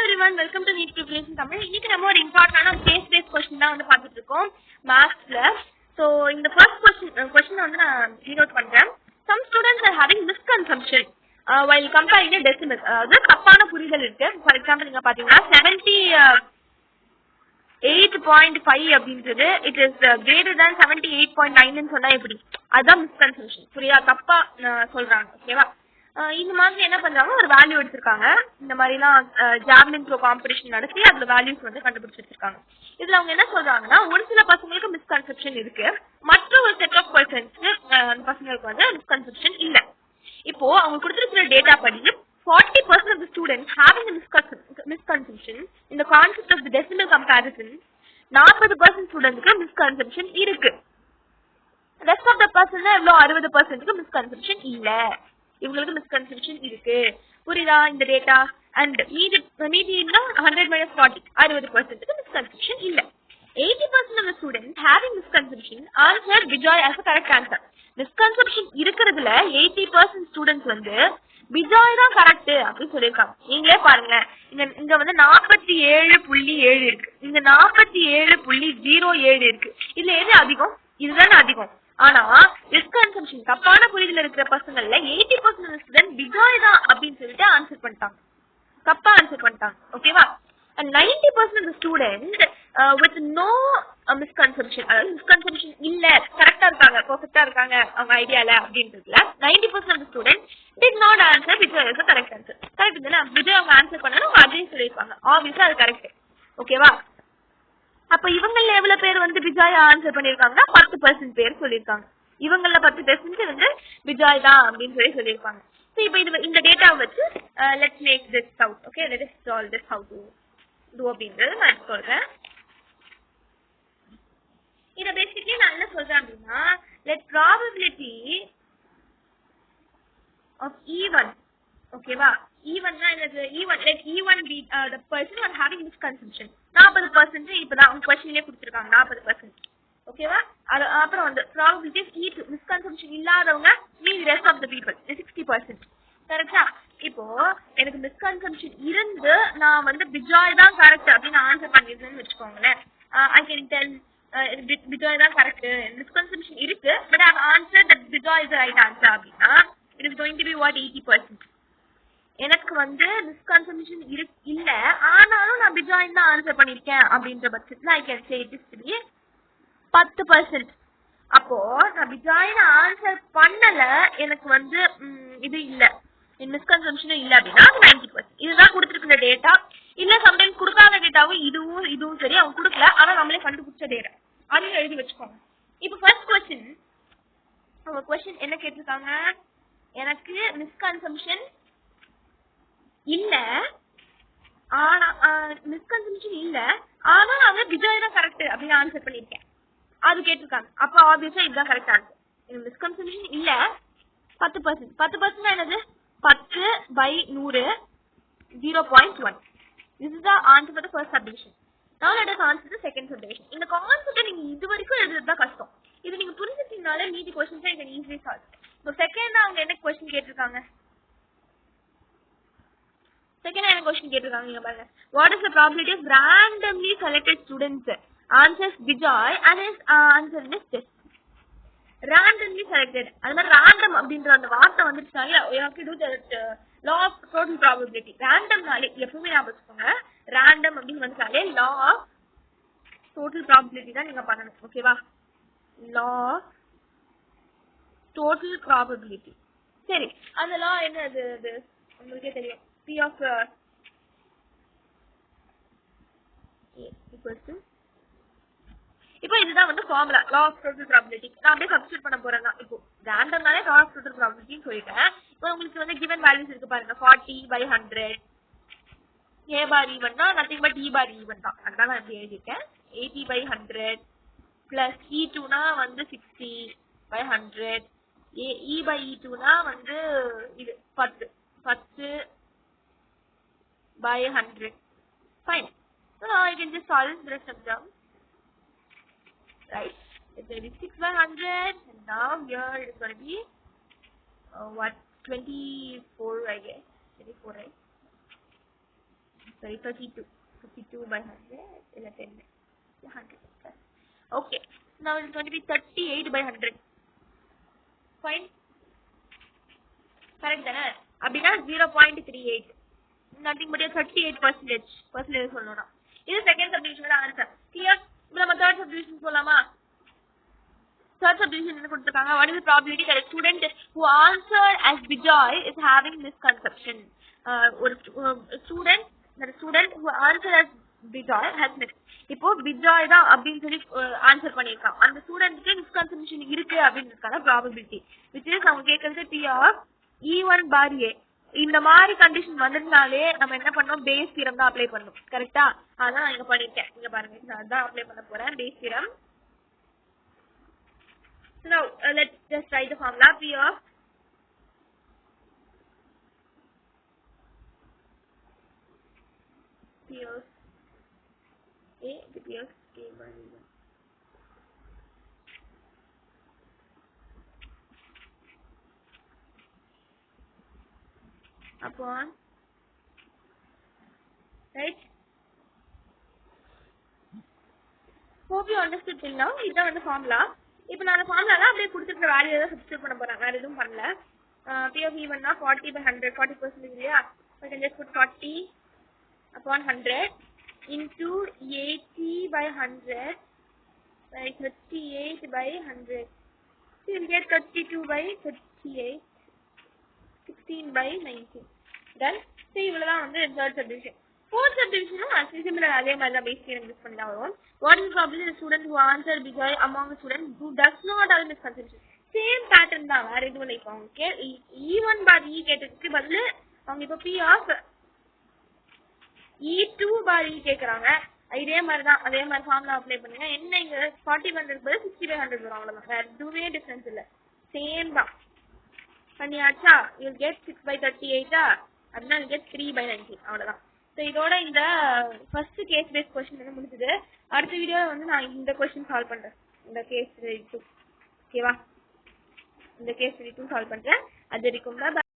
everyone, welcome to NEET Preparation Tamil. இன்னைக்கு நம்ம ஒரு இம்பார்ட்டன்டான கேஸ் பேஸ் क्वेश्चन தான் வந்து பார்த்துட்டு இருக்கோம் மேத்ஸ்ல. சோ இந்த ஃபர்ஸ்ட் क्वेश्चन வந்து நான் ரீட் அவுட் பண்றேன். Some students are having misconception while comparing a decimal. அது தப்பான புரிதல் இருக்கு. ஃபார் எக்ஸாம்பிள் நீங்க பாத்தீங்கன்னா 78.5 அப்படின்றது இட் இஸ் கிரேட்டர் than 78.9 ன்னு சொன்னா எப்படி? அதான் மிஸ்கன்செப்ஷன். புரியா? தப்பா சொல்றாங்க. ஓகேவா? இந்த மாதிரி என்ன பண்றாங்க, ஒரு வேல்யூ எடுத்திருக்காங்க. இந்த மாதிரிலாம் ஜாவ்லின் த்ரோ காம்படிஷன் நடத்தி அதுல வேல்யூஸ் வந்து கண்டுபிடிச்சு வச்சிருக்காங்க. இதுல அவங்க என்ன சொல்றாங்கன்னா, ஒரு சில பசங்களுக்கு மிஸ்கன்செப்ஷன் இருக்கு, மற்ற ஒரு செட் ஆஃப் பர்சன்ஸ்க்கு பசங்களுக்கு வந்து மிஸ்கன்செப்ஷன் இல்ல. இப்போ அவங்க கொடுத்திருக்கிற டேட்டா படி 40% of the students having a misconception in the concept of the decimal comparison, 40% ஸ்டூடெண்ட்ஸ்க்கு மிஸ்கன்செப்ஷன் இருக்கு. ரெஸ்ட் ஆஃப் த பர்சன் எவ்வளோ 60%க்கு மிஸ்கன்செப்ஷன் இல்ல. இவங்களுக்கு மிஸ்கன்செப்ஷன் இருக்கு. புரியுதா இந்த டேட்டா? அண்ட் மீதி 100 minus 40 60%க்கு மிஸ்கன்செப்ஷன் இல்ல. 80% of the students having misconception answered Bijoy as a correct answer. Misconception இருக்கிறதுல 80% ஸ்டூடெண்ட்ஸ் வந்து பிஜாய் தான் கரெக்ட் அப்படின்னு சொல்லியிருக்காங்க. நீங்களே பாருங்க, இங்க வந்து 47.7 இருக்கு, இங்க 47.07 இருக்கு. இதுல எது அதிகம்? இதுதானே அதிகம். ஆனா மிஸ்கன்செப்ஷன் தப்பான புரிதல் இருக்கிற பசங்கள்ல 80% ஸ்டூடெண்ட் பிஜாய் தான் அப்படின்னு சொல்லிட்டு ஆன்சர் பண்ணிட்டாங்க, தப்பா ஆன்சர் பண்ணிட்டாங்க. ஓகேவா? and 90% of the students with no misconception, அதாவது மிஸ்கன்செப்ஷன் இல்ல, கரெக்டா இருக்காங்க, பெர்ஃபெக்ட்டா இருக்காங்க அவங்க ஐடியால அப்படின்றதுல 90% of the students did not answer Vijay as the correct answer. Correct தானே? விஜய் அவங்க ஆன்சர் பண்ணாலும் அவங்க அதையும் சொல்லியிருப்பாங்க. ஆப்வியஸா அது கரெக்ட். ஓகேவா? அப்ப இவங்கள எவ்வளவு பேர் வந்து பிஜாய் ஆன்சர் பண்ணிருக்காங்கன்னா 10% பேர் சொல்லியிருக்காங்க. இவங்கள 10% வந்து பிஜாய் தான் அப்படின்னு சொல்லியிருப்பாங்க. சோ இப்போ இந்த டேட்டாவை வச்சு let's make this out. Okay, let us solve this how to do அப்படின்றது நான் சொல்றேன். இத பேசிக்கலி நான் என்ன சொல்றேன் அப்படின்னா, let probability of E1, ஓகேவா? E1 னா என்னது? E1 like E1 be the person who are having misconception 40%. இப்பதான் அவங்க क्वेश्चनலயே கொடுத்திருக்காங்க 40%. ஓகேவா? அப்புறம் வந்து probability of E2 misconception இல்லாதவங்க மீதி rest of the people 60%. கரெக்ட்டா? இப்போ எனக்கு மிஸ்கன்செப்ஷன் இருந்து நான் வந்து பிஜாய் தான் கரெக்ட் அப்படின்னு ஆன்சர் பண்ணிருந்தேன்னு வச்சுக்கோங்களேன். I can tell பிஜாய் தான் கரெக்ட், மிஸ்கன்செப்ஷன் இருக்கு, but I have answered that Bijoy is the right answer அப்படின்னா it is going to be what 80%. எனக்கு வந்து மிஸ்கன்செப்ஷன் இல்ல, ஆனாலும் நான் பிஜாய் தான் ஆன்சர் பண்ணிருக்கேன் அப்படின்ற பட்சத்துல I can say it is to be 10%. அப்போ நான் பிஜாய் ஆன்சர் பண்ணல, எனக்கு வந்து இது இல்ல, மிஸ்கன்செப்ஷனும் இல்ல அப்படின்னா 90%. இதுதான் கொடுத்துருக்கிற டேட்டா. இல்ல சம்டைம்ஸ் கொடுக்காத டேட்டாவும் இதுவும் சரி, அவங்க கொடுக்கல, ஆனா நம்மளே கண்டுபிடிச்ச டேட்டா அதையும் எழுதி வச்சுக்கோங்க. இப்போ ஃபர்ஸ்ட் क्वेश्चन, அவங்க क्वेश्चन என்ன கேட்டிருக்காங்க, எனக்கு மிஸ்கன்செப்ஷன் இல்ல, ஆனா நான் பிஜாய் தான் கரெக்ட் அப்படின்னு ஆன்சர் பண்ணிருக்கேன் அது கேட்டிருக்காங்க. அப்ப ஆப்வியஸா இதுதான் கரெக்ட் ஆன்சர். மிஸ்கன்செப்ஷன் இல்ல 10%. 10% என்னது? 10/100 0.1. This is the answer for the first subdivision. Now let us answer the second subdivision. இந்த கான்செப்ட் நீங்க இது வரைக்கும் எழுதுறது தான் கஷ்டம். இது நீங்க புரிஞ்சிட்டீங்கனாலே மீதி questions you can easily solve. So second அவங்க என்ன क्वेश्चन கேட்டிருக்காங்க? செகண்ட் என்ன क्वेश्चन கேட்டிருக்காங்க நீங்க பாருங்க. What is the probability of randomly selected students answers Bijoy and his answer is this? randomly selected. அது மாதிரி random அப்படின்ற அந்த வார்த்தை வந்துருச்சாலே you have to do the law of total probability. random நாலே எப்பவுமே ஞாபகம் வச்சுக்கோங்க, random அப்படின்னு வந்துட்டாலே law of total probability தான் நீங்க பண்ணணும். ஓகேவா? law of total probability. சரி, அந்த law என்னது? அது உங்களுக்கே தெரியும். P of A equals to, இப்போ இதுதான் வந்து formula law of total probability. நான் அப்படியே சப்ஸ்டிட்யூட் பண்ண போறேன். இப்போ ரேண்டம்னாலே law of total probability ன்னு சொல்லிட்டேன். இப்போ உங்களுக்கு வந்து given values இருக்கு பாருங்க, 40/100. A bar even னா nothing but E bar even தான், அதான் நான் இப்படி எழுதிட்டேன். 80/100 plus E2 னா வந்து 60/100. E/E2 னா வந்து இது 10/100. Fine. So now I can just solve the rest of them. Right? It's going to be 6/100, and now here it's going to be what, 24, I guess. 24, right? sorry 32 by 100 இல்லை 10 100 plus. Okay, now it's going to be 38 by 100. Fine, correct தானே? அப்படின்னா 0.38, nothing but 38% சொல்லணும். இது second சப்டிவிஷனோட answer. Clear? இப்போ நம்ம third subdivision சொல்லலாமா? Third subdivision என்ன கொடுத்திருக்காங்க? What is the probability that a student who answered as Bijoy is having misconception? ஒரு student who answered as Bijoy has இப்போ Bijoy தான் அப்படின்னு சொல்லி ஆன்சர் பண்ணிருக்கான். அந்த ஸ்டூடெண்ட்க்கு மிஸ்கன்செப்ஷன் இருக்கு அப்படின்றதுக்கான ப்ராபபிலிட்டி which is அவங்க கேக்குறது P of E1 bar A. இந்த மாதிரி கண்டிஷன் வந்ததுனாலே நம்ம என்ன பண்ணோம்? பேஸ் தியரம் தான் அப்ளை பண்ணோம். கரெக்ட்டா? அதான் நான் இங்க பண்ணிருக்கேன். இங்க பாருங்க, நான் அதான் அப்ளை பண்ண போறேன், base theorem. So now let's just write the formula. P of A to P of K by 1 upon, right? Hope you understood till now. இதான் வந்து formula. இப்போ நான் ஃபார்முலால அப்படியே கொடுத்துருக்க வேல்யூ தான் சப்ஸ்டிட்யூட் பண்ண போறேன், வேற எதுவும் பண்ணல. P of E1 னா 40 by 100, 40% இல்லையா? I can just put 40 upon 100 into 80 by 100 by 38 by 100. So you will get 32 by 38, 16 by 19. Done. So இவ்வளவுதான் வந்து third subdivision. Fourth subdivision similar அதே மாதிரி தான் பேஸ் தியரம் யூஸ் பண்ணி தான் வரும். What is the probability the student who answered Bijoy among the students who does not have misconception? Same pattern தான், வேற எதுவும் இல்லை. இப்போ அவங்க E1 bar E கேட்டதுக்கு பதில் அவங்க இப்போ P of E2 bar E கேட்கறாங்க. இதே மாதிரி தான், அதே மாதிரி ஃபார்முலா அப்ளை பண்ணுங்க. என்ன இங்க 40 by 100 பதில் 60 by 100 வரும், அவ்வளவுதான், வேற எதுவுமே டிஃபரன்ஸ் இல்லை, சேம் தான். பண்ணியாச்சா? you will get 6 by 38 அப்படின்னா you get 3 by 19, அவ்வளவுதான். ஸோ இதோட இந்த ஃபர்ஸ்ட் கேஸ் பேஸ்ட் கொஸ்டின் வந்து முடிஞ்சது. அடுத்த வீடியோவில் வந்து நான் இந்த கொஸ்டின் சால்வ் பண்ணுறேன், இந்த கேஸ் 2. ஓகேவா? இந்த கேஸ் 2 சால்வ் பண்ணுறேன். அது வரைக்கும் தான்.